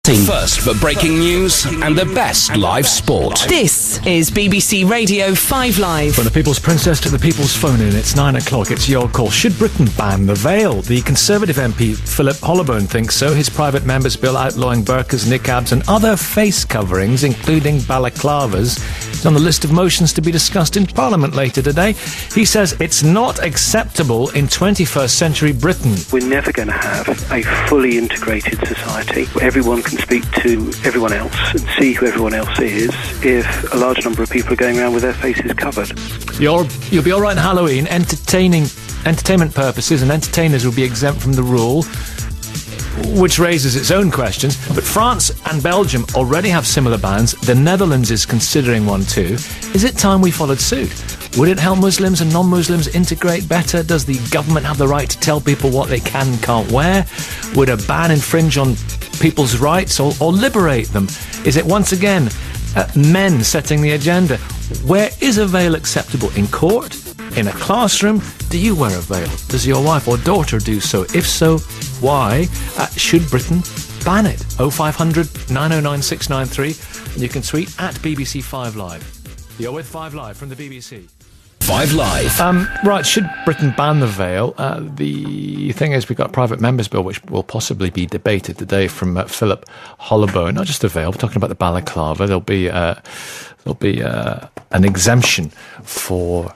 Broadcasting. First for breaking news and the best live sport. This is BBC Radio 5 Live. From the People's Princess to the People's Phone-In, it's 9 o'clock. It's your call. Should Britain ban the veil? The Conservative MP Philip Hollowburn thinks so. His private member's bill outlawing burqas, niqabs and other face coverings, including balaclavas, is on the list of motions to be discussed in Parliament later today. He says it's not acceptable in 21st century Britain. We're never going to have a fully integrated society where everyone can speak to everyone else and see who everyone else is if a large number of people are going around with their faces covered. You'll be all right on Halloween. Entertainment purposes and entertainers will be exempt from the rule, which raises its own questions. But France and Belgium already have similar bans. The Netherlands is considering one too. Is it time we followed suit? Would it help Muslims and non-Muslims integrate better? Does the government have the right to tell people what they can and can't wear? Would a ban infringe on people's rights or liberate them? Is it once again men setting the agenda? Where is a veil acceptable? In court? In a classroom? Do you wear a veil? Does your wife or daughter do so? If so, why? Should Britain ban it? 0500 909 693. And you can tweet at BBC 5 Live. You're with 5 Live from the BBC. 5 Live. Right, should Britain ban the veil? The thing is, we've got a private members bill which will possibly be debated today from Philip Hollowburn. Not just a veil, we're talking about the balaclava. There'll be an exemption for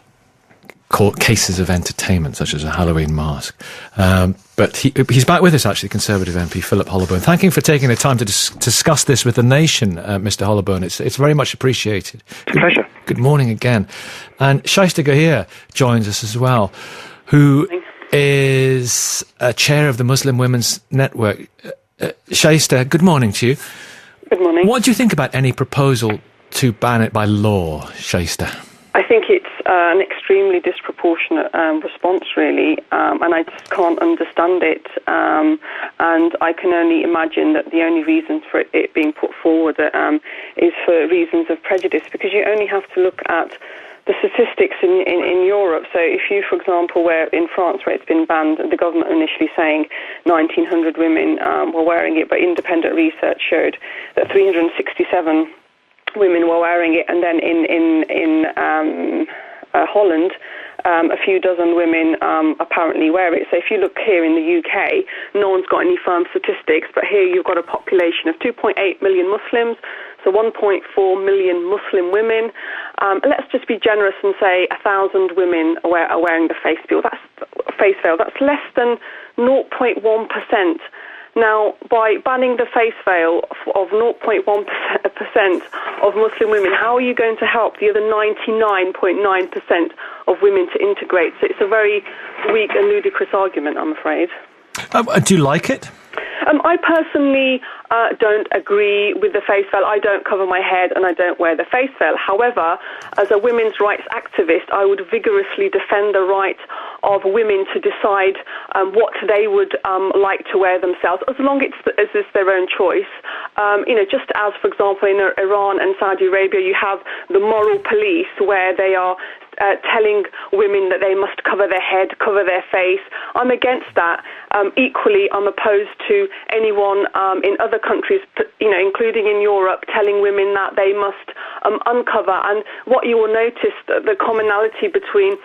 cases of entertainment, such as a Halloween mask. But he's back with us, actually, Conservative MP Philip Hollowburn. Thank you for taking the time to discuss this with the nation, Mr. Hollowburn. It's very much appreciated. It's a pleasure. Good morning again. And Shaista Gahir joins us as well, who is chair of the Muslim Women's Network. Shaista, good morning to you. Good morning. What do you think about any proposal to ban it by law, Shaista? I think it's an extremely disproportionate response, really, and I just can't understand it. And I can only imagine that the only reason for it being put forward is for reasons of prejudice, because you only have to look at the statistics in Europe. So if you, for example, where in France where it's been banned, the government initially saying 1,900 women were wearing it, but independent research showed that 367 women were wearing it, and then in Holland, a few dozen women apparently wear it. So if you look here in the UK, no one's got any firm statistics, but here you've got a population of 2.8 million Muslims, so 1.4 million Muslim women. Let's just be generous and say 1,000 women are wearing the face veil. That's less than 0.1%. Now, by banning the face veil of 0.1% of Muslim women, how are you going to help the other 99.9% of women to integrate? So it's a very weak and ludicrous argument, I'm afraid. Do you like it? I personally don't agree with the face veil. I don't cover my head and I don't wear the face veil. However, as a women's rights activist, I would vigorously defend the right of women to decide what they would like to wear themselves, as long as it's their own choice. Just as, for example, in Iran and Saudi Arabia, you have the moral police where they are telling women that they must cover their head, cover their face. I'm against that. Equally, I'm opposed to anyone in other countries, including in Europe, telling women that they must uncover. And what you will notice, the commonality between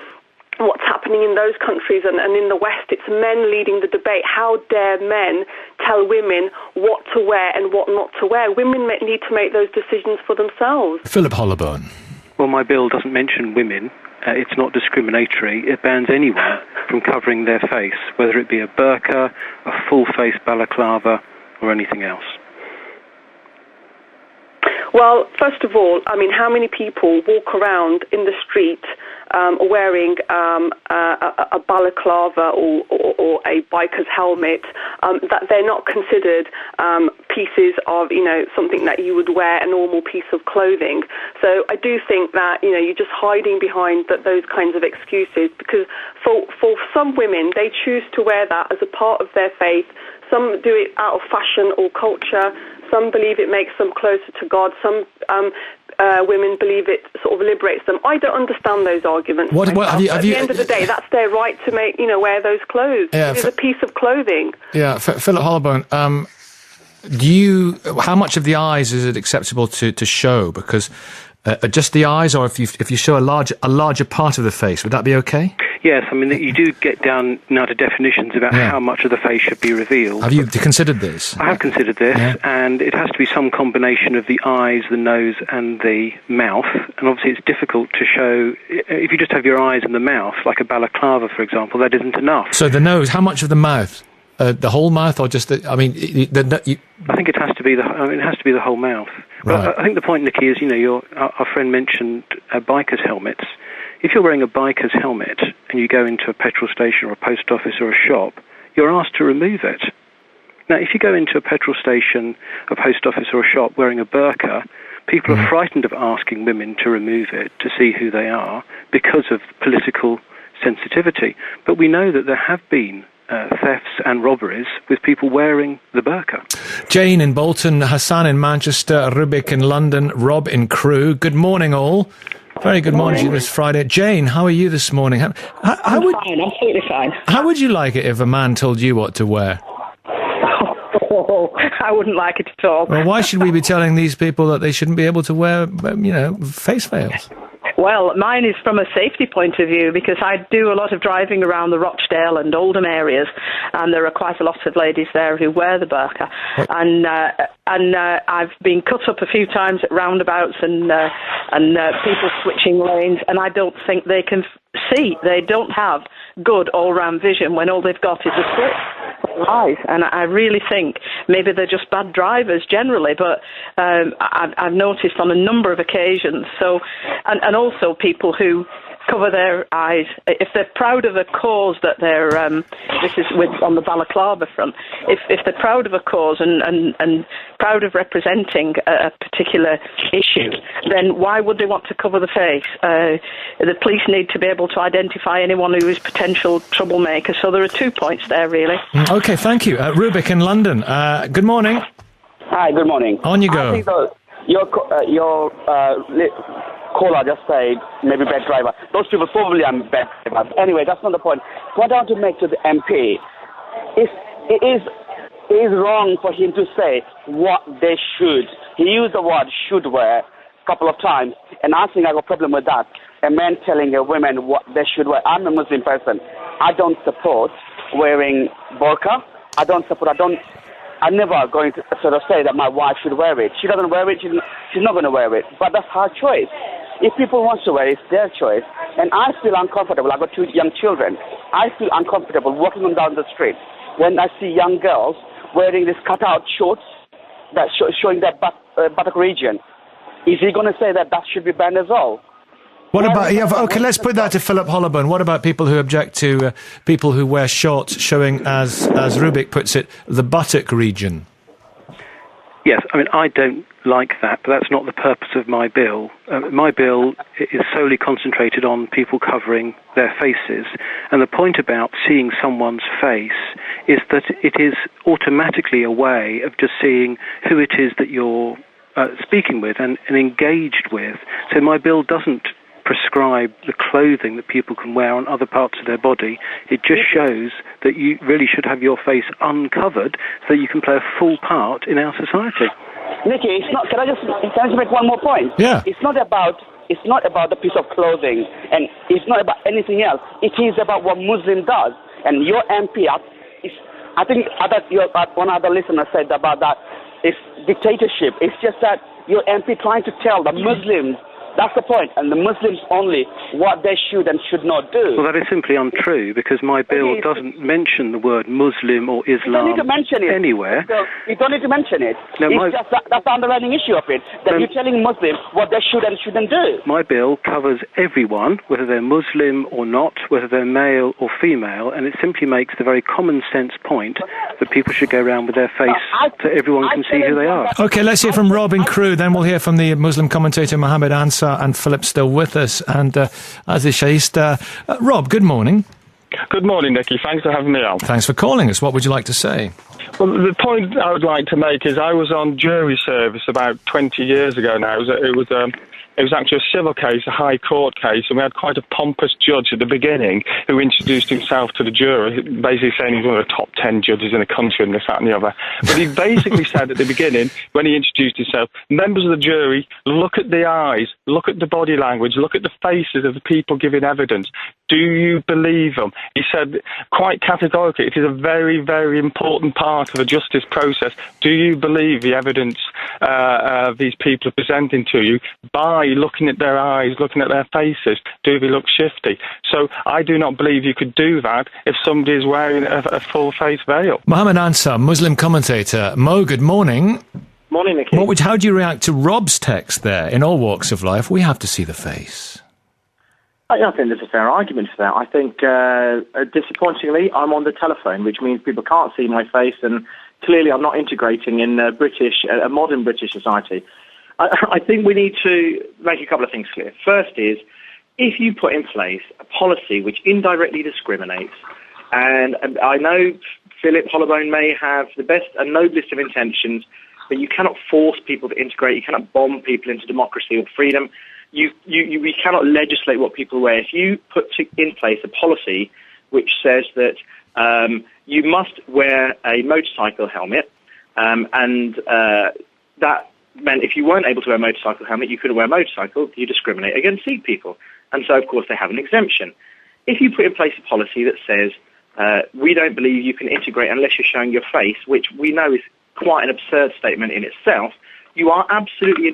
what's happening in those countries and in the West, it's men leading the debate. How dare men tell women what to wear and what not to wear? Women need to make those decisions for themselves. Philip Hollowburn. Well, my bill doesn't mention women. It's not discriminatory. It bans anyone from covering their face, whether it be a burqa, a full-face balaclava, or anything else. Well, first of all, how many people walk around in the street wearing a balaclava or a biker's helmet, that they're not considered pieces of, something that you would wear, a normal piece of clothing. So I do think that, you're just hiding behind those kinds of excuses, because for some women, they choose to wear that as a part of their faith. Some do it out of fashion or culture. Some believe it makes them closer to God. Some women believe it sort of liberates them. I don't understand those arguments. At the end of the day, that's their right to wear those clothes. Yeah, it's a piece of clothing. Yeah, Philip Hollowburn, How much of the eyes is it acceptable to show? Because just the eyes, or if you show a larger part of the face, would that be okay? Yes, I mean, you do get down now to definitions about how much of the face should be revealed. Have you considered this? I have considered this, and it has to be some combination of the eyes, the nose, and the mouth. And obviously it's difficult to show, if you just have your eyes and the mouth, like a balaclava, for example, that isn't enough. So the nose, how much of the mouth? The whole mouth, or just I think it has to be the whole mouth. Right. But I think the point, Nicky, is our friend mentioned bikers' helmets. If you're wearing a biker's helmet and you go into a petrol station or a post office or a shop, you're asked to remove it. Now, if you go into a petrol station, a post office or a shop wearing a burqa, people are frightened of asking women to remove it to see who they are because of political sensitivity. But we know that there have been thefts and robberies with people wearing the burqa. Jane in Bolton, Hassan in Manchester, Rubik in London, Rob in Crewe. Good morning, all. Very good morning to you this Friday. Jane, how are you this morning? I'm fine, absolutely fine. How would you like it if a man told you what to wear? Oh, I wouldn't like it at all. Well, why should we be telling these people that they shouldn't be able to wear, face veils? Well, mine is from a safety point of view, because I do a lot of driving around the Rochdale and Oldham areas, and there are quite a lot of ladies there who wear the burqa. And I've been cut up a few times at roundabouts and people switching lanes, and I don't think they can see. They don't have good all-round vision when all they've got is a slit eyes. And I really think maybe they're just bad drivers generally, but I've noticed on a number of occasions. So, and also people who cover their eyes, if they're proud of a cause that they're, this is on the balaclava front, if they're proud of a cause and proud of representing a particular issue, then why would they want to cover the face? The police need to be able to identify anyone who is potential troublemaker. So there are 2 points there, really. Okay, thank you. Rubik in London, good morning. Hi, good morning. On you go. I think your caller just said maybe bad driver. Those people probably are bad drivers. Anyway, that's not the point. What I want to make to the MP is it is wrong for him to say what they should. He used the word should wear a couple of times, and I think I have a problem with that. A man telling a woman what they should wear. I'm a Muslim person. I don't support wearing burqa. I'm never going to sort of say that my wife should wear it. She doesn't wear it, she's not going to wear it. But that's her choice. If people want to wear it, it's their choice. And I feel uncomfortable. I've got 2 young children. I feel uncomfortable walking them down the street when I see young girls wearing these cut-out shorts that showing their buttock region. Is he going to say that should be banned as well? What about, okay, let's put that to Philip Hollowburn. What about people who object to people who wear shorts showing, as Rubik puts it, the buttock region? Yes, I mean, I don't like that, but that's not the purpose of my bill. My bill is solely concentrated on people covering their faces, and the point about seeing someone's face is that it is automatically a way of just seeing who it is that you're speaking with and engaged with. So my bill doesn't prescribe the clothing that people can wear on other parts of their body. It just shows that you really should have your face uncovered so that you can play a full part in our society. Nicky, can I just make one more point? Yeah. It's not about the piece of clothing, and it's not about anything else. It is about what Muslim does. And your MP, I think one other listener said about that, it's dictatorship. It's just that your MP trying to tell the Muslims, that's the point, and the Muslims only, what they should and should not do. Well, that is simply untrue, because my bill doesn't mention the word Muslim or Islam you don't need to mention it anywhere. So you don't need to mention it. No, that's the underlying issue of it, that you're telling Muslims what they should and shouldn't do. My bill covers everyone, whether they're Muslim or not, whether they're male or female, and it simply makes the very common sense point that people should go around with their face so everyone can see who they are. Okay, let's hear from Rob in Crewe, then we'll hear from the Muslim commentator Mohammed Ansar, and Philip's still with us, and Aziz Shaista. Rob, good morning. Good morning, Nicky. Thanks for having me on. Thanks for calling us. What would you like to say? Well, the point I would like to make is I was on jury service about 20 years ago now. It was actually a civil case, a high court case, and we had quite a pompous judge at the beginning who introduced himself to the jury, basically saying he's one of the top 10 judges in the country and this, that and the other. But he basically said at the beginning, when he introduced himself, members of the jury, look at the eyes, look at the body language, look at the faces of the people giving evidence. Do you believe them? He said quite categorically, it is a very, very important part of the justice process. Do you believe the evidence these people are presenting to you by looking at their eyes, looking at their faces? Do they look shifty? So I do not believe you could do that if somebody is wearing a full face veil. Mohammed Ansar, Muslim commentator. Mo, good morning. Morning, Nicky. How do you react to Rob's text there? In all walks of life, we have to see the face. I think there's a fair argument for that. I think, disappointingly, I'm on the telephone, which means people can't see my face, and clearly I'm not integrating in a modern British society. I think we need to make a couple of things clear. First is, if you put in place a policy which indirectly discriminates, and I know Philip Holloway may have the best and noblest of intentions, but you cannot force people to integrate, you cannot bomb people into democracy or freedom. We cannot legislate what people wear. If you put in place a policy which says that you must wear a motorcycle helmet, and that meant if you weren't able to wear a motorcycle helmet, you couldn't wear a motorcycle, you discriminate against Sikh people. And so, of course, they have an exemption. If you put in place a policy that says, we don't believe you can integrate unless you're showing your face, which we know is quite an absurd statement in itself, you are absolutely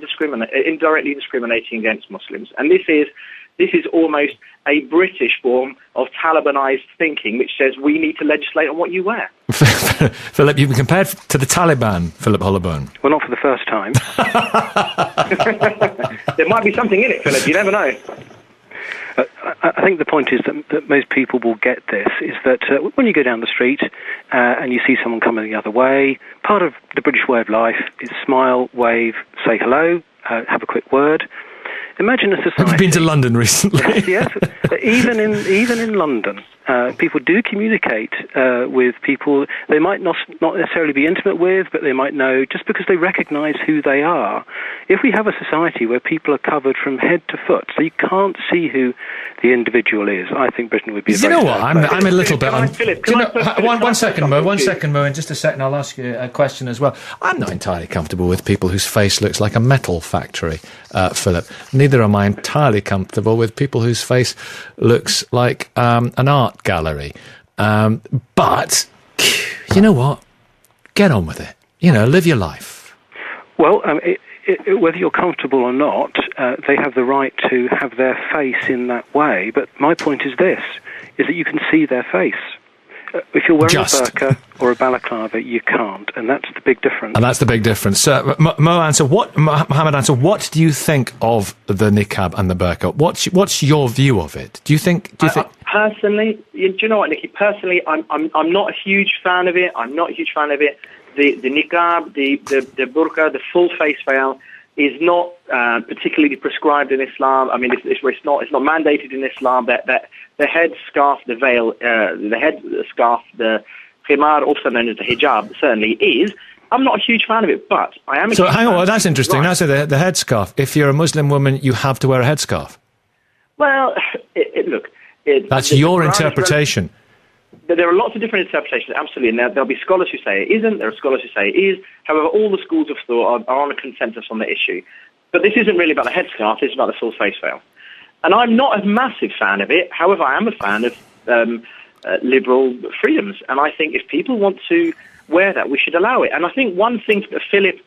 indirectly discriminating against Muslims. And this is almost a British form of Talibanized thinking, which says we need to legislate on what you wear. Philip, you've been compared to the Taliban, Philip Holloway. Well, not for the first time. There might be something in it, Philip. You never know. I think the point is that most people will get this, is that when you go down the street and you see someone coming the other way, part of the British way of life is smile, wave, say hello, have a quick word. Imagine a society... Have you been to London recently? Yes. Even in London, people do communicate with people they might not necessarily be intimate with, but they might know just because they recognise who they are. If we have a society where people are covered from head to foot, so you can't see who the individual is, I think Britain would be a very... You know what? I'm a little bit... One second, Mo, in just a second I'll ask you a question as well. I'm not entirely comfortable with people whose face looks like a metal factory, Philip. Neither am I entirely comfortable with people whose face looks like an art gallery. But, you know what? Get on with it. Live your life. Well, whether you're comfortable or not, they have the right to have their face in that way. But my point is this, is that you can see their face. If you're wearing a burqa or a balaclava, you can't, and that's the big difference. And that's the big difference. Mohammed Ansar, what do you think of the niqab and the burqa? What's your view of it? Do you think? Personally, do you know what, Nicky? Personally, I'm not a huge fan of it. The niqab, the burqa, the full face veil is not particularly prescribed in Islam. I mean, it's not mandated in Islam. That the head scarf, the veil, the khimar, also known as the hijab, certainly is. I'm not a huge fan of it, but I am. So hang on, well, that's interesting. Right. Now, so the headscarf. If you're a Muslim woman, you have to wear a headscarf. Well, that's your interpretation. There are lots of different interpretations, absolutely, and there'll be scholars who say it isn't, there are scholars who say it is. However, all the schools of thought are on a consensus on the issue. But this isn't really about the headscarf, this is about the full face veil. And I'm not a massive fan of it, however, I am a fan of liberal freedoms, and I think if people want to wear that, we should allow it. And I think one thing that Philip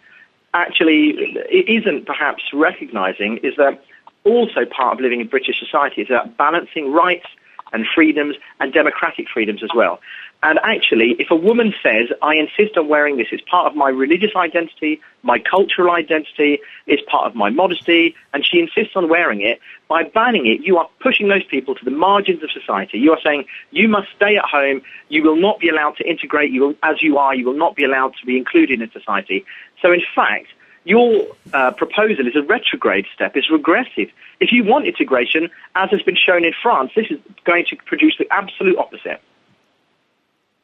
actually isn't perhaps recognising is that also part of living in British society is about balancing rights and freedoms and democratic freedoms as well. And actually, if a woman says, I insist on wearing this, it's part of my religious identity, my cultural identity, it's part of my modesty, and she insists on wearing it, by banning it, you are pushing those people to the margins of society. You are saying, you must stay at home, you will not be allowed to integrate, you will not be allowed to be included in society. So in fact, your proposal is a retrograde step, it's regressive. If you want integration, as has been shown in France, this is going to produce the absolute opposite.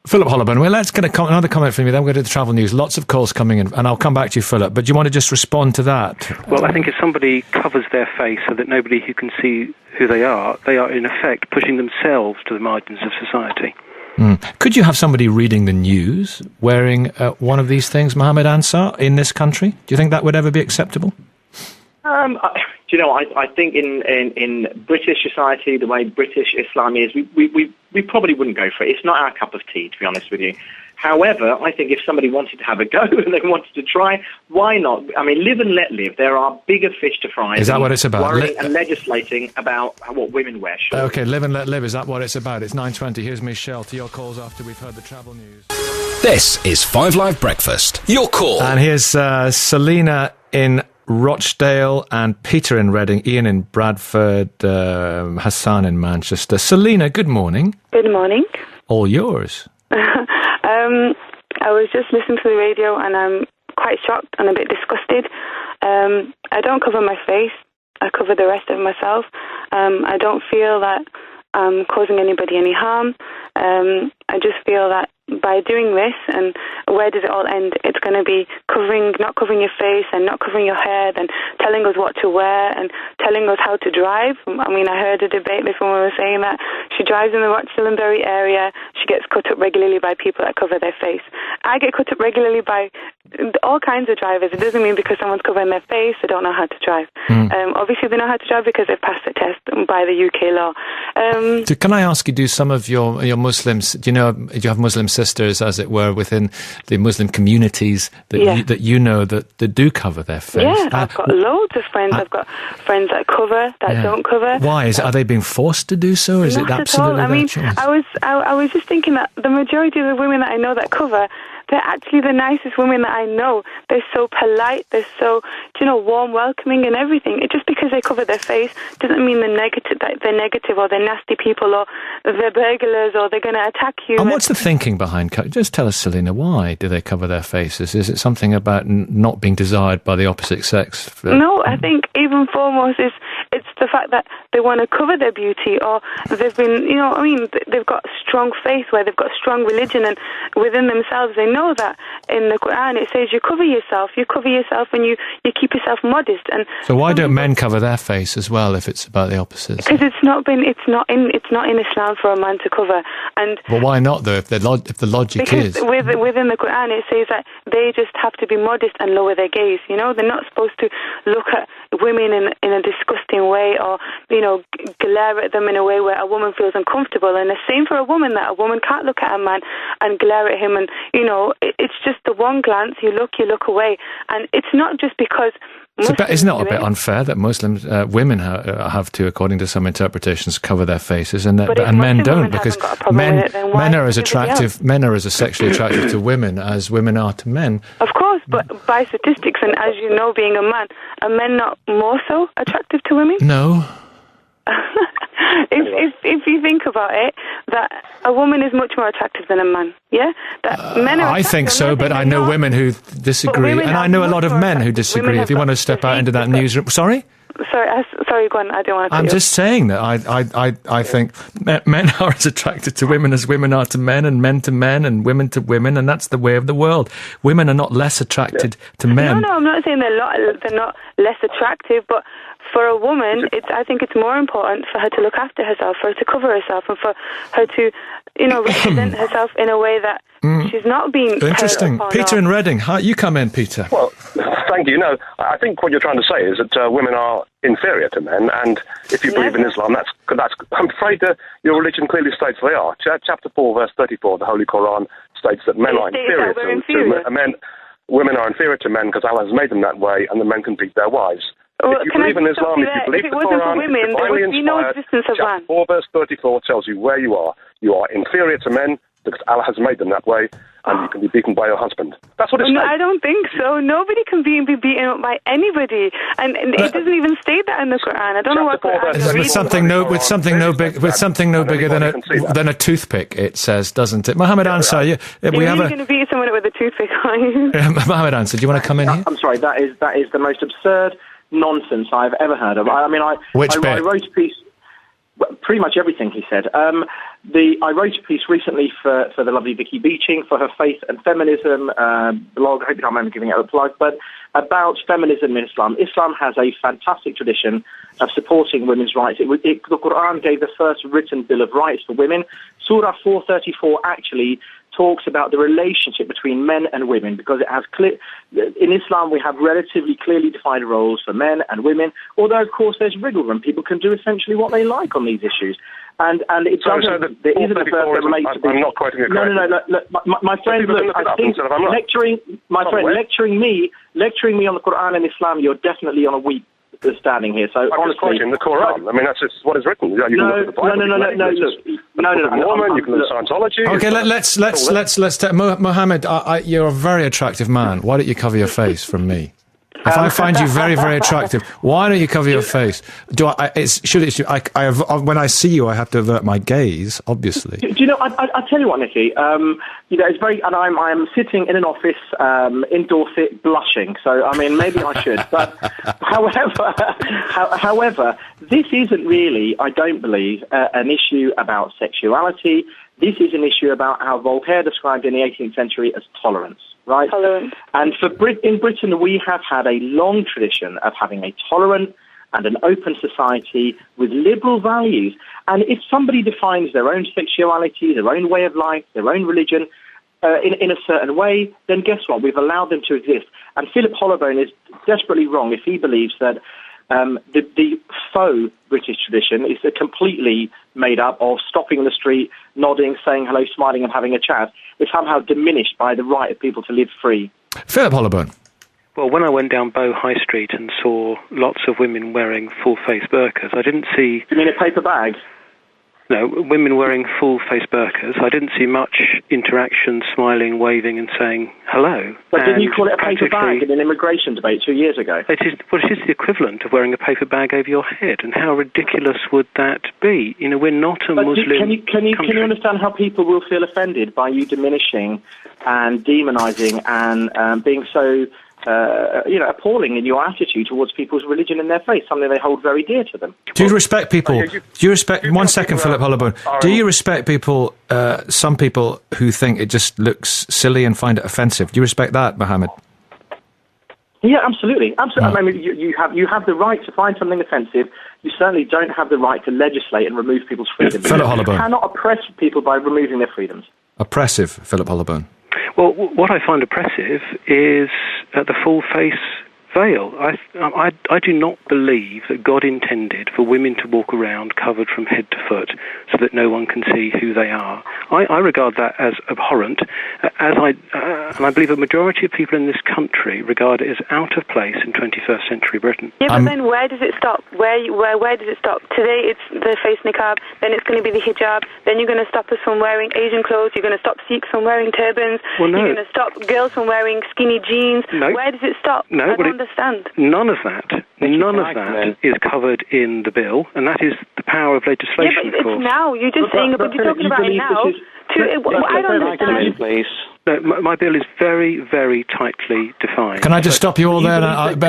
Philip Hollowburn, well, let's get another comment from you, then we'll go to the travel news. Lots of calls coming in, and I'll come back to you, Philip, but do you want to just respond to that? Well, I think if somebody covers their face so that nobody who can see who they are in effect pushing themselves to the margins of society. Could you have somebody reading the news wearing one of these things, Mohammed Ansar, in this country? Do you think that would ever be acceptable? I think in British society, the way British Islam is, we probably wouldn't go for it. It's not our cup of tea, to be honest with you. However, I think if somebody wanted to have a go and they wanted to try, why not? I mean, live and let live. There are bigger fish to fry. Is that what it's about? Worrying and legislating about what women wear. Sure. Okay, live and let live. Is that what it's about? It's 9:20. Here's Michelle to your calls after we've heard the travel news. This is 5 Live Breakfast. Your call. And here's Selina in Rochdale and Peter in Reading, Ian in Bradford, Hassan in Manchester. Selina, good morning. Good morning. All yours. I was just listening to the radio and I'm quite shocked and a bit disgusted. I don't cover my face. I cover the rest of myself. I don't feel that I'm causing anybody any harm. I just feel that by doing this, and where does it all end? It's going to be not covering your face and not covering your hair, and telling us what to wear and telling us how to drive. I mean, I heard a debate this woman was saying that she drives in the Rochdale and Bury area. She gets cut up regularly by people that cover their face. I get cut up regularly by all kinds of drivers. It doesn't mean because someone's covering their face they don't know how to drive. Obviously they know how to drive because they've passed the test by the UK law. So can I ask you, do some of your Muslims, do you have Muslim sisters, as it were, within the Muslim communities that you know that do cover their face? Yeah, I've got loads of friends. I've got friends that cover, that don't cover. Why? Are they being forced to do so, or is it absolutely their choice? I was just thinking that the majority of the women that I know that cover, they're actually the nicest women that I know. They're so polite, they're so, warm, welcoming and everything. It just because they cover their face doesn't mean they're negative or they're nasty people or they're burglars or they're going to attack you. And what's the thinking behind just tell us, Selina, why do they cover their faces? Is it something about not being desired by the opposite sex? No, I think even foremost it's the fact that they want to cover their beauty, or they've been, they've got strong faith where they've got strong religion, and within themselves they know that in the Quran it says you cover yourself and you keep yourself modest. And so why don't men cover their face as well if it's about the opposite? Because it's not in Islam for a man to cover. And well, why not though? If the logic is within the Quran it says that they just have to be modest and lower their gaze. They're not supposed to look at women in a disgusting way or glare at them in a way where a woman feels uncomfortable. And the same for a woman, that a woman can't look at a man and glare at him, and it's just the one glance, you look away. And it's not just because isn't it a bit unfair that Muslims women have to, according to some interpretations, cover their faces, and men don't, because men are as sexually attractive to women as women are to men. Of course, but by statistics, and as you know, being a man, are men not more so attractive to women? No. If you think about it, that a woman is much more attractive than a man, yeah? That men are I think so, but I know women who disagree, and I know a lot of men who disagree. If you want to step out into that newsroom... Sorry, go on, I don't want to... I'm just saying that I think men are as attracted to women as women are to men, and men to men, and women to women, and that's the way of the world. Women are not less attracted to men. No, I'm not saying they're not less attractive, but for a woman, I think it's more important for her to look after herself, for her to cover herself, and for her to, represent herself in a way that she's not being... Interesting. Peter in Reading. You come in, Peter. Well, thank you. No, I think what you're trying to say is that women are inferior to men, and if you believe in Islam, that's I'm afraid your religion clearly states they are. Chapter 4, verse 34 of the Holy Quran states that men are inferior to men. Women are inferior to men because Allah has made them that way, and the men can beat their wives. Well, if you believe in Islam, if you believe the Quran, women, there would be no existence of chapter 4, verse 34 tells you where you are. You are inferior to men because Allah has made them that way, and you can be beaten by your husband. That's what it says. I don't think so. Nobody can be beaten up by anybody, and it doesn't even state that in the Quran. I don't know what Quran. With something no bigger than a toothpick, it says, doesn't it? Mohammed Ansar, you're going to beat someone with a toothpick, are you? Mohammed Ansar, do you want to come in here? I'm sorry. That is the most absurd nonsense I've ever heard of. I wrote a piece, pretty much everything he said. I wrote a piece recently for the lovely Vicky Beeching for her Faith and Feminism blog. I hope you don't mind me giving it a plug, but about feminism in Islam. Islam has a fantastic tradition of supporting women's rights. The Quran gave the first written Bill of Rights for women. Surah 434 actually talks about the relationship between men and women, because it has in Islam we have relatively clearly defined roles for men and women, although of course there's wriggle room. People can do essentially what they like on these issues. And it doesn't. There isn't a verse that relates to this. I'm not quoting it correctly. No. My friend, look, I think lecturing me on the Quran and Islam, you're definitely on a weak standing here. So I'm honestly, just quoting the Quran. I mean, that's just what is written. You can look at the Bible. No. You can look at Scientology. Okay, let's take Mohammed. You're a very attractive man. Why don't you cover your face from me? If I find you very, very attractive, why don't you cover your face? When I see you, I have to avert my gaze, obviously. Do you know, I tell you what, Nicky, it's very, and I'm sitting in an office in Dorset blushing, so, I mean, maybe I should, but however, this isn't really, I don't believe, an issue about sexuality. This is an issue about how Voltaire described in the 18th century as tolerance. Right? Tolerant. And in Britain, we have had a long tradition of having a tolerant and an open society with liberal values. And if somebody defines their own sexuality, their own way of life, their own religion in a certain way, then guess what? We've allowed them to exist. And Philip Hollowbone is desperately wrong if he believes that the faux British tradition is completely made up of stopping in the street, nodding, saying hello, smiling and having a chat. It's somehow diminished by the right of people to live free. Philip Hollowbone. Well, when I went down Bow High Street and saw lots of women wearing full-face burqas, I didn't see... You mean a paper bag? No, women wearing full-face burqas. I didn't see much interaction, smiling, waving and saying hello. But didn't you call it a paper bag in an immigration debate 2 years ago? It is the equivalent of wearing a paper bag over your head, and how ridiculous would that be? You know, we're not a Muslim Can you understand how people will feel offended by you diminishing and demonising and being so... appalling in your attitude towards people's religion and their faith, something they hold very dear to them. Do you respect people? Do you respect... One second, Philip Hollowbone. Do you respect people, some people who think it just looks silly and find it offensive? Do you respect that, Mohammed? Yeah, absolutely. Absolutely. I mean, you have the right to find something offensive. You certainly don't have the right to legislate and remove people's freedoms. Philip Hollowbone. You cannot oppress people by removing their freedoms. Oppressive, Philip Hollowbone. Well, what I find oppressive is the full-face veil. I do not believe that God intended for women to walk around covered from head to foot so that no one can see who they are. I regard that as abhorrent, and I believe a majority of people in this country regard it as out of place in 21st century Britain. Yeah, but then where does it stop? Where does it stop? Today it's the face niqab, then it's going to be the hijab, then you're going to stop us from wearing Asian clothes, you're going to stop Sikhs from wearing turbans, well, no. You're going to stop girls from wearing skinny jeans. No. Where does it stop? No, I don't understand. None of that is covered in the bill, and that is the power of legislation, yeah, but of course. It's now. You're just saying, but you're talking about it now. I don't understand. Please. No, my bill is very, very tightly defined. Can I just stop you all there?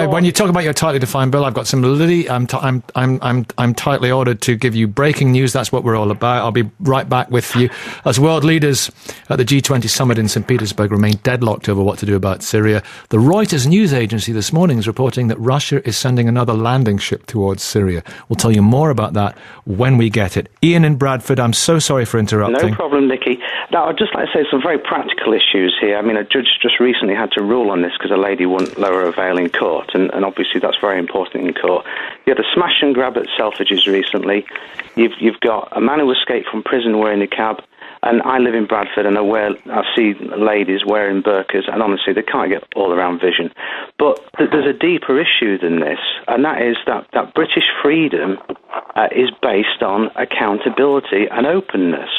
When you talk about your tightly defined bill, I've got some I'm tightly ordered to give you breaking news. That's what we're all about. I'll be right back with you. As world leaders at the G20 summit in St. Petersburg remain deadlocked over what to do about Syria, the Reuters news agency this morning is reporting that Russia is sending another landing ship towards Syria. We'll tell you more about that when we get it. Ian in Bradford, I'm so sorry for interrupting. No problem, Nicky. Now, I'd just like to say some very practical issues here. I mean, a judge just recently had to rule on this because a lady wouldn't lower her veil in court, and obviously that's very important in court. You had a smash and grab at Selfridges recently. You've got a man who escaped from prison wearing a niqab, and I live in Bradford and I see ladies wearing burqas, and honestly, they can't get all-around vision. But there's a deeper issue than this, and that is that British freedom is based on accountability and openness.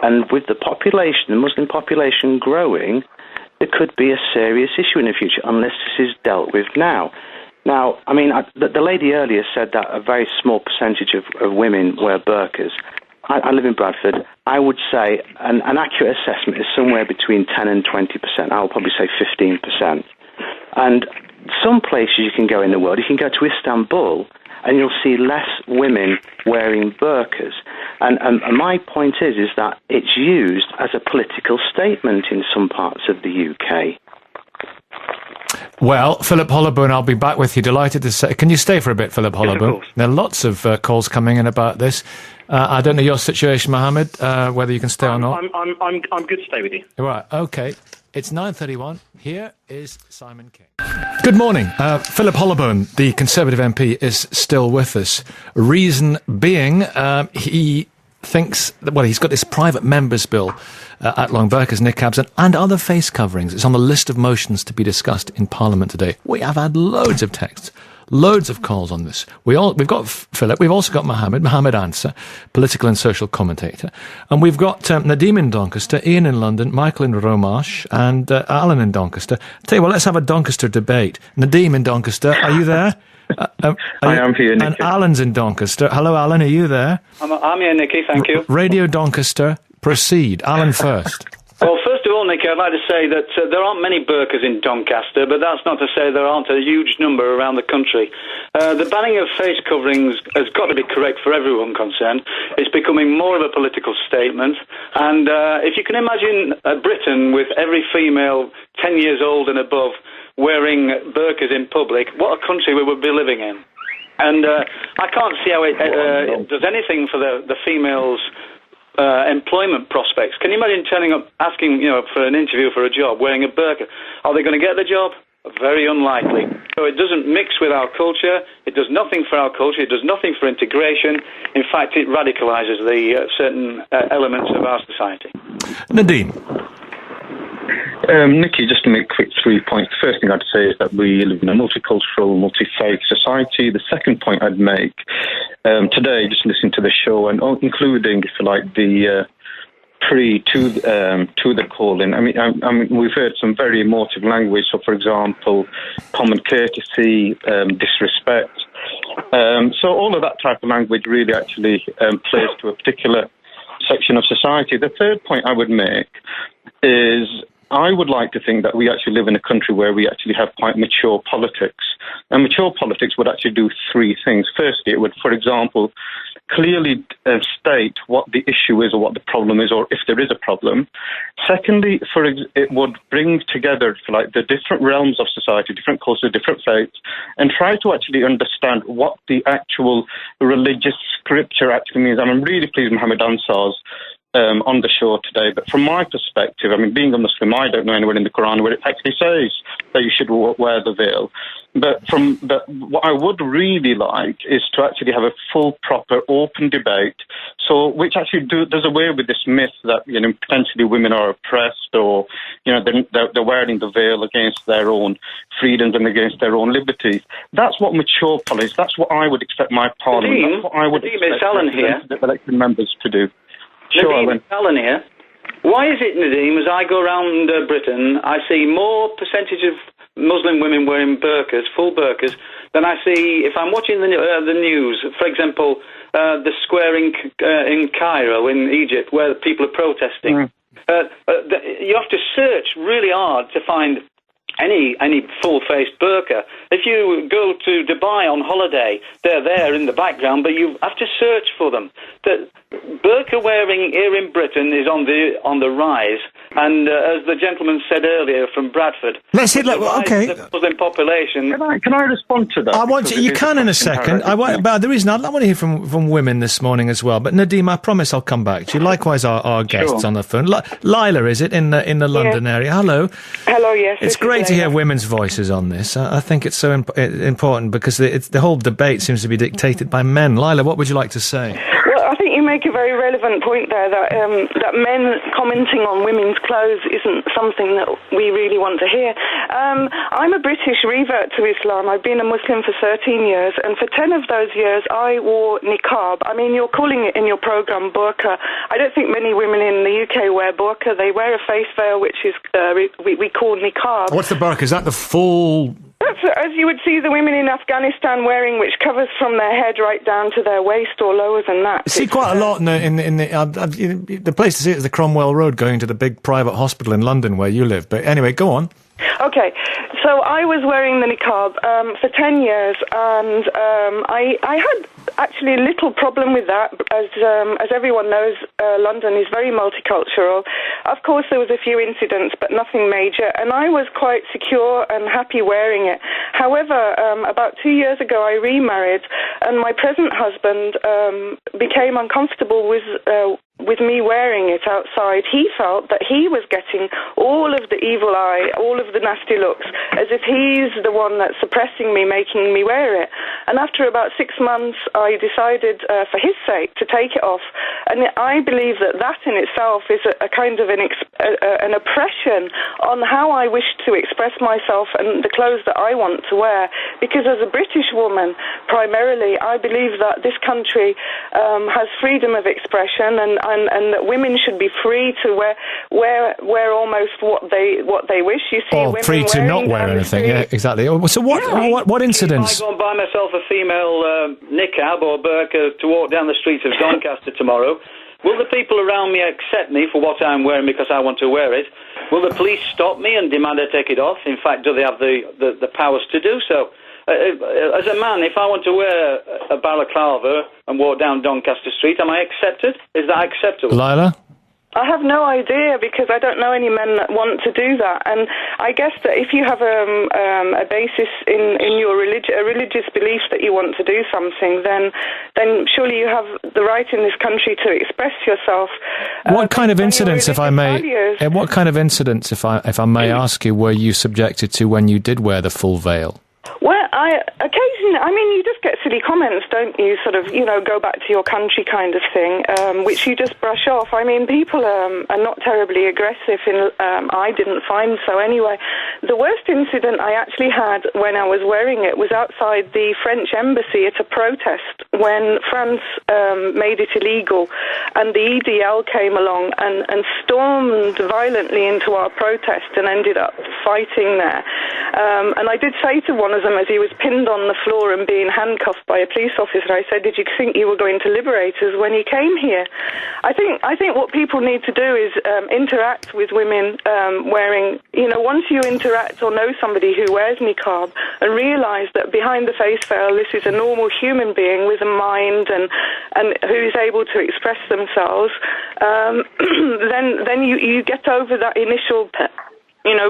And with the population, the Muslim population growing, there could be a serious issue in the future unless this is dealt with now. Now, I mean, the lady earlier said that a very small percentage of women wear burqas. I live in Bradford. I would say an accurate assessment is somewhere between 10 and 20%. I would probably say 15%. And some places you can go in the world, you can go to Istanbul, and you'll see less women wearing burqas. And my point is that it's used as a political statement in some parts of the UK. Well, Philip Hollowburn, I'll be back with you. Delighted to say... Can you stay for a bit, Philip Hollowburn? Yes, of course. There are lots of calls coming in about this. I don't know your situation, Mohammed, whether you can stay or not. I'm good to stay with you. Right, OK. It's 9:31. Here is Simon King. Good morning. Philip Hollowburn, the Conservative MP, is still with us. Reason being, he thinks... Well, he's got this private members' bill at long burqas, niqabs and other face coverings. It's on the list of motions to be discussed in Parliament today. We have had loads of texts, loads of calls on this. We've got Philip, we've also got Mohammed Answer, political and social commentator, and we've got Nadeem in Doncaster, Ian in London, Michael in Romarsh, and Alan in Doncaster. Tell you what, let's have a Doncaster debate. Nadeem in Doncaster, are you there? I am here, Nicky. And Alan's in Doncaster. Hello, Alan, are you there? I'm here, Nicky, thank you. Radio Doncaster, proceed. Alan first. Well, first of all, Nicky, I'd like to say that there aren't many burqas in Doncaster, but that's not to say there aren't a huge number around the country. The banning of face coverings has got to be correct for everyone concerned. It's becoming more of a political statement, and if you can imagine Britain with every female 10 years old and above wearing burqas in public, what a country we would be living in. And I can't see how it does anything for the females' employment prospects. Can you imagine turning up, asking, for an interview for a job, wearing a burqa? Are they going to get the job? Very unlikely. So it doesn't mix with our culture. It does nothing for our culture. It does nothing for integration. In fact, it radicalises the certain elements of our society. Nadeem. Nicky, just to make quick 3 points. The first thing I'd say is that we live in a multicultural, multi-faith society. The second point I'd make, today, just listening to the show, and including, if you like, the to the call-in. I mean, we've heard some very emotive language. So, for example, common courtesy, disrespect. So all of that type of language really actually plays to a particular section of society. The third point I would make is I would like to think that we actually live in a country where we actually have quite mature politics. And mature politics would actually do three things. Firstly, it would, for example, clearly state what the issue is or what the problem is, or if there is a problem. Secondly, it would bring together, if you like, the different realms of society, different cultures, different faiths, and try to actually understand what the actual religious scripture actually means. And I'm really pleased Mohammed Ansar's on the show today, but from my perspective, I mean, being a Muslim, I don't know anywhere in the Quran where it actually says that you should wear the veil. But what I would really like is to actually have a full, proper, open debate, so which actually does away with this myth that potentially women are oppressed, or they're wearing the veil against their own freedoms and against their own liberties. That's what mature politics. That's what I would expect my parliament. That's what I would expect elected members to do. Sure, Nadeem, Alan here. Why is it, Nadeem, as I go around Britain, I see more percentage of Muslim women wearing burqas, full burqas, than I see if I'm watching the news. For example, the square in Cairo, in Egypt, where people are protesting. You have to search really hard to find any full-faced burqa. If you go to Dubai on holiday, they're there in the background, but you have to search for them. The burqa wearing here in Britain is on the rise, and as the gentleman said earlier from Bradford, the Muslim population. Can I respond to that? I want to, you can in a second. But the reason I want to hear from women this morning as well. But Nadeem, I promise I'll come back to you. Likewise, our guests on the phone. Lila, is it in the London area? Hello. Hello. Yes. It's great to hear women's voices on this. I think it's so important because the whole debate seems to be dictated by men. Lila, what would you like to say? Well, I think you make a very relevant point there that men commenting on women's clothes isn't something that we really want to hear. I'm a British revert to Islam. I've been a Muslim for 13 years, and for 10 of those years I wore niqab. I mean, you're calling it in your programme burqa. I don't think many women in the UK wear burqa. They wear a face veil, which is we call niqab. What's the burqa? Is that the full... That's as you would see the women in Afghanistan wearing, which covers from their head right down to their waist or lower than that. You see quite a lot in the place to see it is the Cromwell Road going to the big private hospital in London where you live. But anyway, go on. Okay, so I was wearing the niqab for 10 years, and I had actually little problem with that. As everyone knows, London is very multicultural. Of course, there was a few incidents, but nothing major, and I was quite secure and happy wearing it. However, about 2 years ago, I remarried, and my present husband became uncomfortable with me wearing it outside. He felt that he was getting all of the evil eye, all of the nasty looks, as if he's the one that's suppressing me, making me wear it. And after about 6 months, I decided, for his sake, to take it off. And I believe that in itself is a kind of an oppression on how I wish to express myself and the clothes that I want to wear. Because as a British woman, primarily, I believe that this country has freedom of expression, and that women should be free to wear almost what they wish. You see, or free to not wear anything. Yeah, exactly. So what incidents? If I go and buy myself a female niqab or burqa to walk down the streets of Doncaster tomorrow, will the people around me accept me for what I'm wearing because I want to wear it? Will the police stop me and demand I take it off? In fact, do they have the powers to do so? As a man, if I want to wear a balaclava and walk down Doncaster Street, am I accepted? Is that acceptable? Lila? I have no idea, because I don't know any men that want to do that. And I guess that if you have a basis in your religious belief that you want to do something, then surely you have the right in this country to express yourself. What kind of incidents, if I may? What kind of incidents, if I may ask you, were you subjected to when you did wear the full veil? Well, occasionally, you just get silly comments, don't you? Sort of, go back to your country kind of thing, which you just brush off. I mean, people are not terribly aggressive. I didn't find so anyway. The worst incident I actually had when I was wearing it was outside the French embassy at a protest when France made it illegal, and the EDL came along and stormed violently into our protest and ended up fighting there. And I did say to one of them, as he was pinned on the floor and being handcuffed by a police officer, I said, "Did you think you were going to liberate us when you came here?" I think what people need to do is interact with women wearing, once you interact or know somebody who wears niqab and realise that behind the face veil this is a normal human being with a mind and who's able to express themselves, then you get over that initial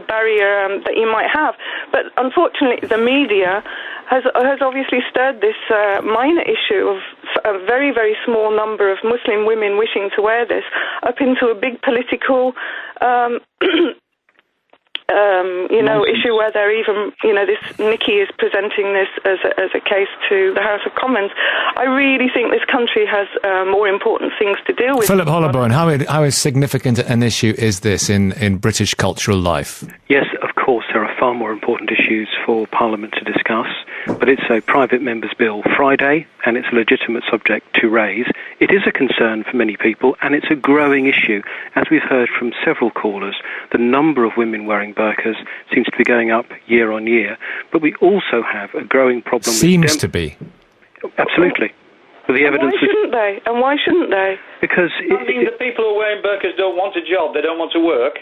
barrier that you might have. But unfortunately, the media has obviously stirred this minor issue of a very, very small number of Muslim women wishing to wear this up into a big political issue where they're even, this Nicky is presenting this as a case to the House of Commons. I really think this country has more important things to deal with. Philip Hollowborn, how is significant an issue is this in British cultural life? Yes, of course, there are far more important issues for Parliament to discuss, but it's a private member's bill Friday, and it's a legitimate subject to raise. It is a concern for many people, and it's a growing issue. As we've heard from several callers, the number of women wearing burqas seems to be going up year on year, but we also have a growing problem. Seems to be. Absolutely. But the evidence why shouldn't they? And why shouldn't they? Because the people who are wearing burqas don't want a job, they don't want to work.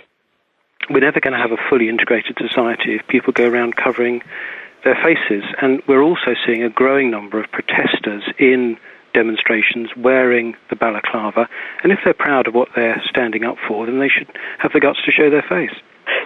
We're never going to have a fully integrated society if people go around covering their faces. And we're also seeing a growing number of protesters in demonstrations wearing the balaclava. And if they're proud of what they're standing up for, then they should have the guts to show their face.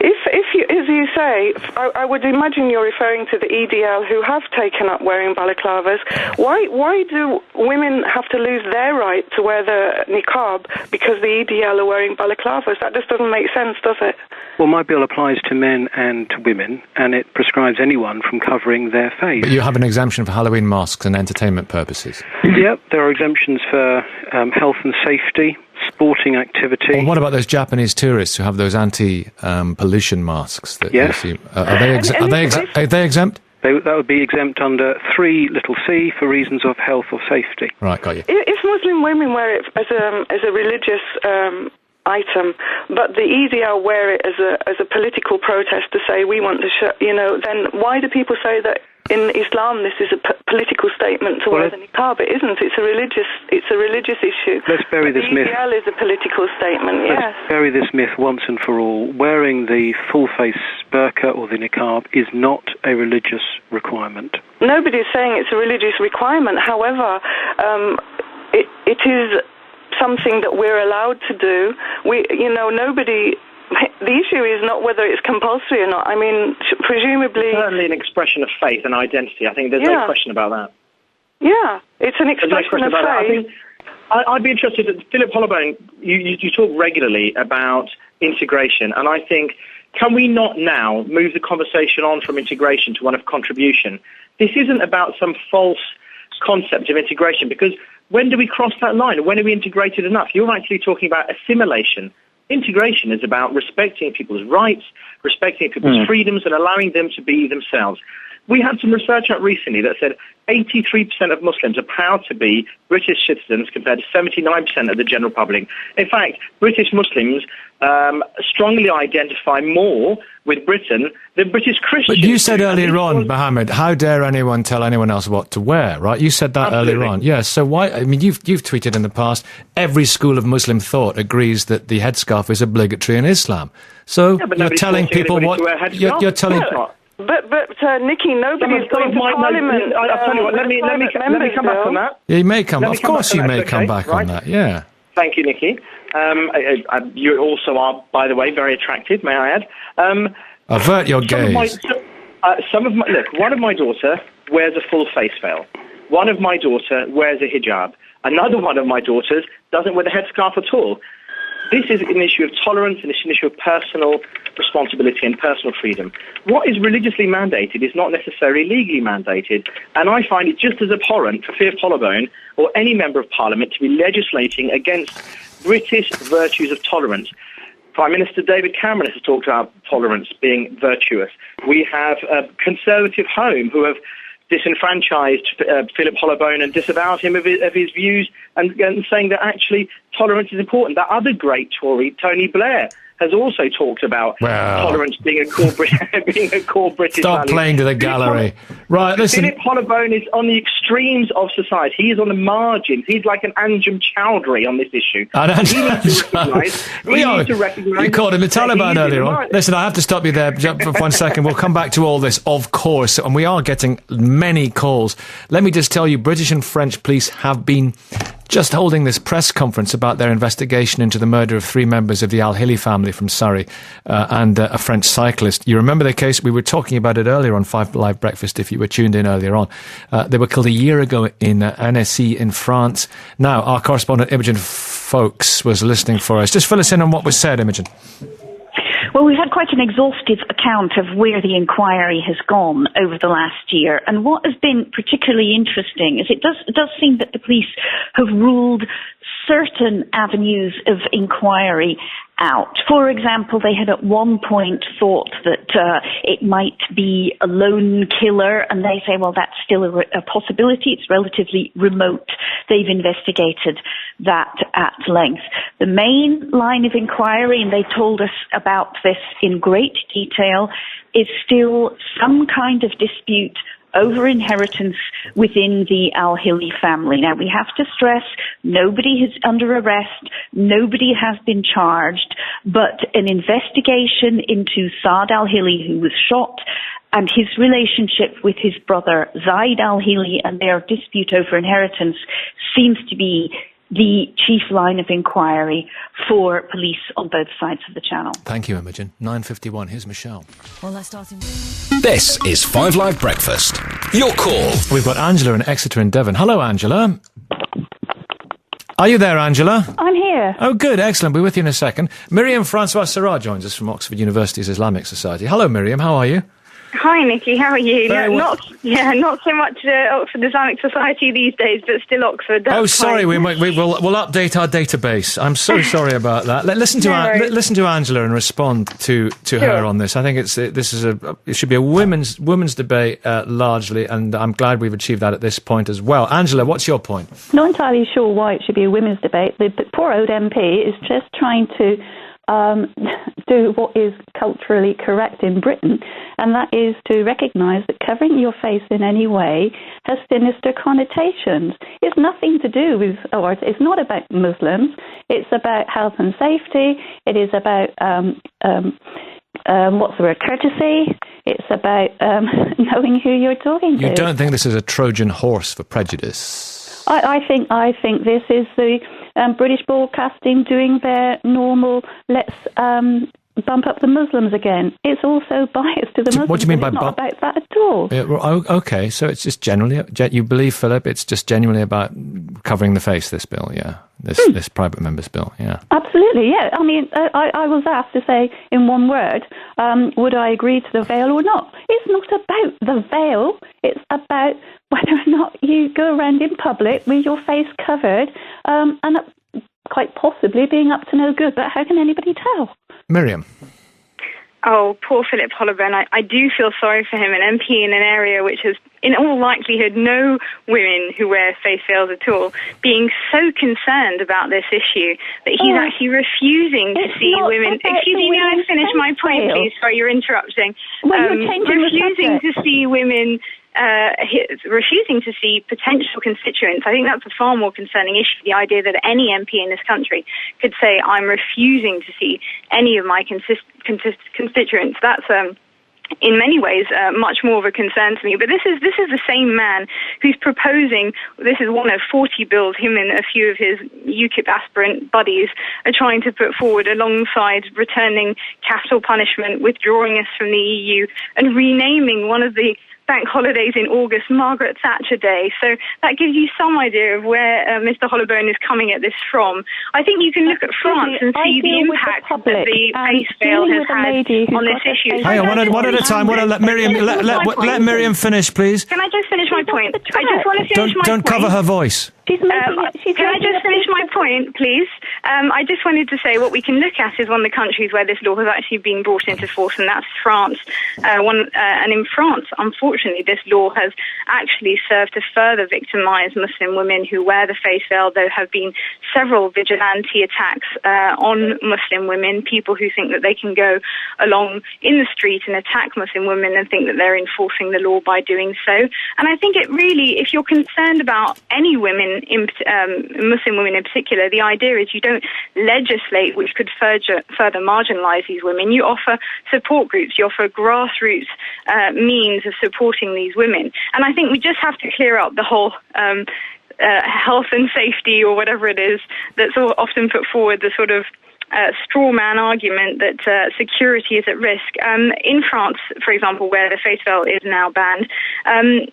If you, as you say, I would imagine you're referring to the EDL who have taken up wearing balaclavas. Why do women have to lose their right to wear the niqab because the EDL are wearing balaclavas? That just doesn't make sense, does it? Well, my bill applies to men and to women, and it prescribes anyone from covering their face. But you have an exemption for Halloween masks and entertainment purposes. Yep, there are exemptions for health and safety, sporting activity. Well, what about those Japanese tourists who have those anti-pollution masks? That you see? Are they exempt? That would be exempt under 3c for reasons of health or safety. Right, got you. If Muslim women wear it as a religious item, but the EDL wear it as a political protest to say we want to then why do people say that in Islam this is a political statement to wear the niqab. It isn't. It's a religious issue. Let's bury this myth. The EDL is a political statement. Yes. Let's bury this myth once and for all. Wearing the full face burqa or the niqab is not a religious requirement. Nobody's saying it's a religious requirement. However, it is something that we're allowed to do. Nobody. The issue is not whether it's compulsory or not. I mean, presumably... It's certainly an expression of faith and identity. I think there's no question about that. Yeah, it's an expression of faith. I'd be interested, Philip Holloway, you talk regularly about integration, and I think, can we not now move the conversation on from integration to one of contribution? This isn't about some false concept of integration, because when do we cross that line? When are we integrated enough? You're actually talking about assimilation. Integration is about respecting people's rights, respecting people's freedoms, and allowing them to be themselves. We had some research out recently that said 83% of Muslims are proud to be British citizens compared to 79% of the general public. In fact, British Muslims strongly identify more with Britain than British Christians. But you said earlier on, Mohammed, how dare anyone tell anyone else what to wear, right? You said that earlier on. Yeah, so why... I mean, you've tweeted in the past, every school of Muslim thought agrees that the headscarf is obligatory in Islam. So you're telling people what... You're telling... But Nicky, nobody's going to Parliament. I'll tell you what, let me come back on that. Yeah, you may come back. Of course you may come back on that, yeah. Thank you, Nicky. You also are, by the way, very attractive, may I add. Avert your gaze. Look, one of my daughter wears a full face veil. One of my daughter wears a hijab. Another one of my daughters doesn't wear the headscarf at all. This is an issue of tolerance, and it's an issue of personal responsibility and personal freedom. What is religiously mandated is not necessarily legally mandated, and I find it just as abhorrent for Philip Holloway or any member of Parliament to be legislating against British virtues of tolerance. Prime Minister David Cameron has talked about tolerance being virtuous. We have a Conservative Home who have disenfranchised Philip Holloway and disavowed him of his views and saying that actually tolerance is important. That other great Tory, Tony Blair, has also talked about tolerance being a core British Stop value. Playing to the gallery. Right, listen. Philip Holloway is on the extremes of society. He is on the margins. He's like an Anjem Chowdhury on this issue. He needs to recognise... You called him the Taliban earlier on. Listen, I have to stop you there for 1 second. We'll come back to all this, of course, and we are getting many calls. Let me just tell you, British and French police have been just holding this press conference about their investigation into the murder of 3 members of the Al-Hili family from Surrey and a French cyclist. You remember the case? We were talking about it earlier on 5 Live Breakfast, if you were tuned in earlier on. They were killed a year ago in Annecy in France. Now, our correspondent Imogen Folks was listening for us. Just fill us in on what was said, Imogen. Well, we've had quite an exhaustive account of where the inquiry has gone over the last year. And what has been particularly interesting is it does seem that the police have ruled certain avenues of inquiry out. For example, they had at one point thought that it might be a lone killer, and they say, well, that's still a possibility. It's relatively remote. They've investigated that at length. The main line of inquiry, and they told us about this in great detail, is still some kind of dispute over inheritance within the Al-Hili family. Now, we have to stress, nobody is under arrest, nobody has been charged, but an investigation into Saad Al-Hili, who was shot, and his relationship with his brother Zaid Al-Hili and their dispute over inheritance seems to be the chief line of inquiry for police on both sides of the channel. Thank you, Imogen. 9:51. Here's Michelle. Well, let's start in... This is 5 Live Breakfast. Your call. We've got Angela in Exeter in Devon. Hello, Angela. Are you there, Angela? I'm here. Oh, good. Excellent. We'll be with you in a second. Miriam Francois Sarrat joins us from Oxford University's Islamic Society. Hello, Miriam. How are you? Hi, Nicky. How are you? Well. Not so much Oxford Islamic Society these days, but still Oxford. That's sorry. We'll update our database. I'm so sorry about that. Listen to Angela and respond to her on this. I think it should be a women's debate largely, and I'm glad we've achieved that at this point as well. Angela, what's your point? Not entirely sure why it should be a women's debate. The poor old MP is just trying to do what is culturally correct in Britain, and that is to recognise that covering your face in any way has sinister connotations. It's nothing to do with, or it's not about Muslims. It's about health and safety. It is about what's the word? Courtesy. It's about knowing who you're talking to. You don't think this is a Trojan horse for prejudice? I think this is the British Broadcasting doing their normal, let's bump up the Muslims again. It's also biased to the Muslims. What do you mean by it's not about that at all. Yeah, well, okay, so it's just generally, you believe, Philip, it's just genuinely about covering the face, this bill, yeah? This private member's bill, yeah. Absolutely, yeah. I mean, I was asked to say in one word, would I agree to the veil or not? It's not about the veil. It's about whether or not you go around in public with your face covered and quite possibly being up to no good. But how can anybody tell? Miriam. Oh, poor Philip Hollowburn. I do feel sorry for him, an MP in an area which has, in all likelihood, no women who wear face veils at all, being so concerned about this issue that he's actually refusing to see women. Excuse me, may I finish my point, please? Sorry, you're interrupting. Refusing to see women. Refusing to see potential constituents. I think that's a far more concerning issue, the idea that any MP in this country could say, I'm refusing to see any of my constituents. That's in many ways much more of a concern to me. But this is the same man who's proposing, this is one of 40 bills him and a few of his UKIP aspirant buddies are trying to put forward alongside returning capital punishment, withdrawing us from the EU, and renaming one of the bank holidays in August Margaret Thatcher Day. So that gives you some idea of where Mr. Hollowburn is coming at this from. I think you can look at France and see the impact that the face veil has had on this issue. Hang on, one at a time. Let Miriam finish, please. Can I just finish my point? I just want to finish my point. Don't cover her voice. Can I just finish my point, please? I just wanted to say what we can look at is one of the countries where this law has actually been brought into force, and that's France. And in France, unfortunately, this law has actually served to further victimise Muslim women who wear the face veil. There have been several vigilante attacks on Muslim women, people who think that they can go along in the street and attack Muslim women and think that they're enforcing the law by doing so. And I think it really, if you're concerned about any women, Muslim women in particular, the idea is you don't legislate which could further marginalise these women. You offer support groups, you offer grassroots means of supporting these women. And I think we just have to clear up the whole health and safety, or whatever it is, that's often put forward, the sort of straw man argument that security is at risk. In France, for example, where the face veil is now banned,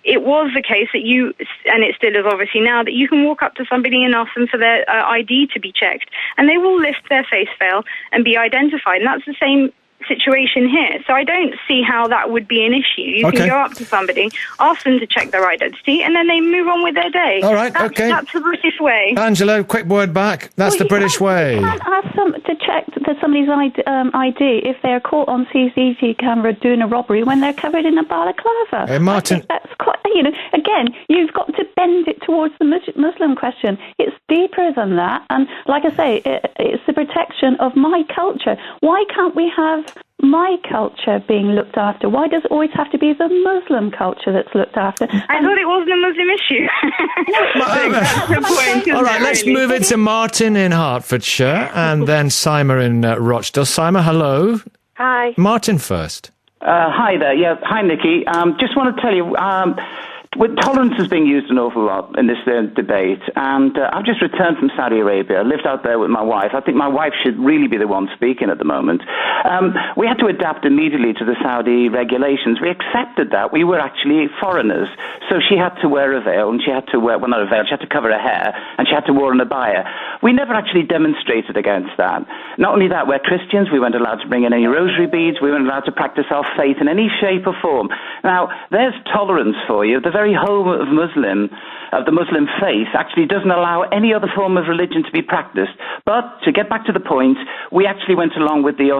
it was the case that you, and it still is obviously now, that you can walk up to somebody and ask them for their ID to be checked, and they will lift their face veil and be identified. And that's the same situation here. So I don't see how that would be an issue. You can go up to somebody, ask them to check their identity, and then they move on with their day. All right, That's the British way. Angela, quick word back. That's the British way. You can't ask them to check somebody's ID if they're caught on CCTV camera doing a robbery when they're covered in a balaclava. Hey, Martin. That's quite, again, you've got to bend it towards the Muslim question. It's deeper than that. And like I say, it's the protection of my culture. Why can't we have my culture being looked after? Why does it always have to be the Muslim culture that's looked after? I thought it wasn't a Muslim issue. All right, let's move into Martin in Hertfordshire and then Sima in Rochdale. Sima, hello. Hi. Martin first. Hi there. Yeah, hi, Nicky. Just want to tell you, tolerance is being used an awful lot in this debate, and I've just returned from Saudi Arabia. I lived out there with my wife. I think my wife should really be the one speaking at the moment. We had to adapt immediately to the Saudi regulations. We accepted that. We were actually foreigners, so she had to wear a veil, and she had to wear, well, not a veil, she had to cover her hair, and she had to wear an abaya. We never actually demonstrated against that. Not only that, we're Christians. We weren't allowed to bring in any rosary beads. We weren't allowed to practice our faith in any shape or form. Now, there's tolerance for you. The very very home of the Muslim faith, actually doesn't allow any other form of religion to be practiced. But to get back to the point, we actually went along with the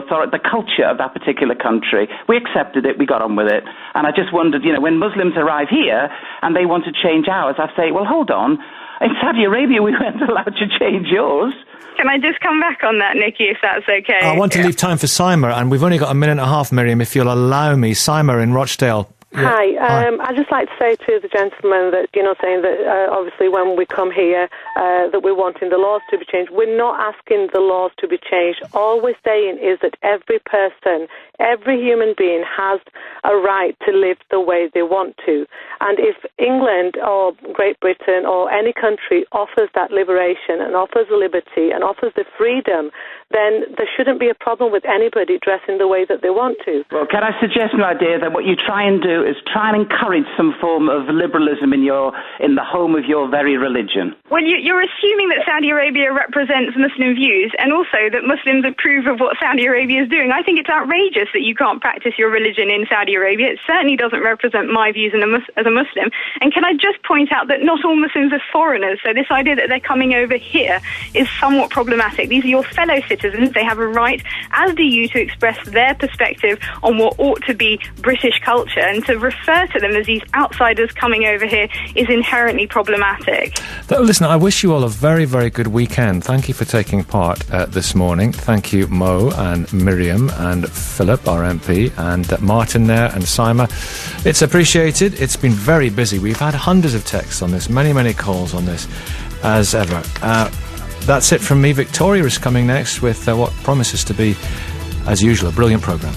culture of that particular country. We accepted it, we got on with it. And I just wondered, when Muslims arrive here and they want to change ours, I say, well, hold on. In Saudi Arabia, we weren't allowed to change yours. Can I just come back on that, Nicky, if that's okay? I want to leave time for Sima, and we've only got a minute and a half, Miriam, if you'll allow me. Sima in Rochdale. Hi. I'd just like to say to the gentleman that, saying that obviously when we come here that we're wanting the laws to be changed. We're not asking the laws to be changed. All we're saying is that every person, every human being has a right to live the way they want to. And if England or Great Britain or any country offers that liberation and offers the liberty and offers the freedom, then there shouldn't be a problem with anybody dressing the way that they want to. Well, can I suggest an idea that what you try and do is try and encourage some form of liberalism in the home of your very religion? Well, you're assuming that Saudi Arabia represents Muslim views and also that Muslims approve of what Saudi Arabia is doing. I think it's outrageous that you can't practice your religion in Saudi Arabia. It certainly doesn't represent my views as a Muslim. And can I just point out that not all Muslims are foreigners, so this idea that they're coming over here is somewhat problematic. These are your fellow citizens. They have a right, as do you, to express their perspective on what ought to be British culture, and to refer to them as these outsiders coming over here is inherently problematic. Listen, I wish you all a very, very good weekend. Thank you for taking part this morning. Thank you, Mo and Miriam and Philip, our MP, and Martin there and Sima. It's appreciated. It's been very busy. We've had hundreds of texts on this, many, many calls on this, as ever. That's it from me. Victoria is coming next with what promises to be, as usual, a brilliant programme.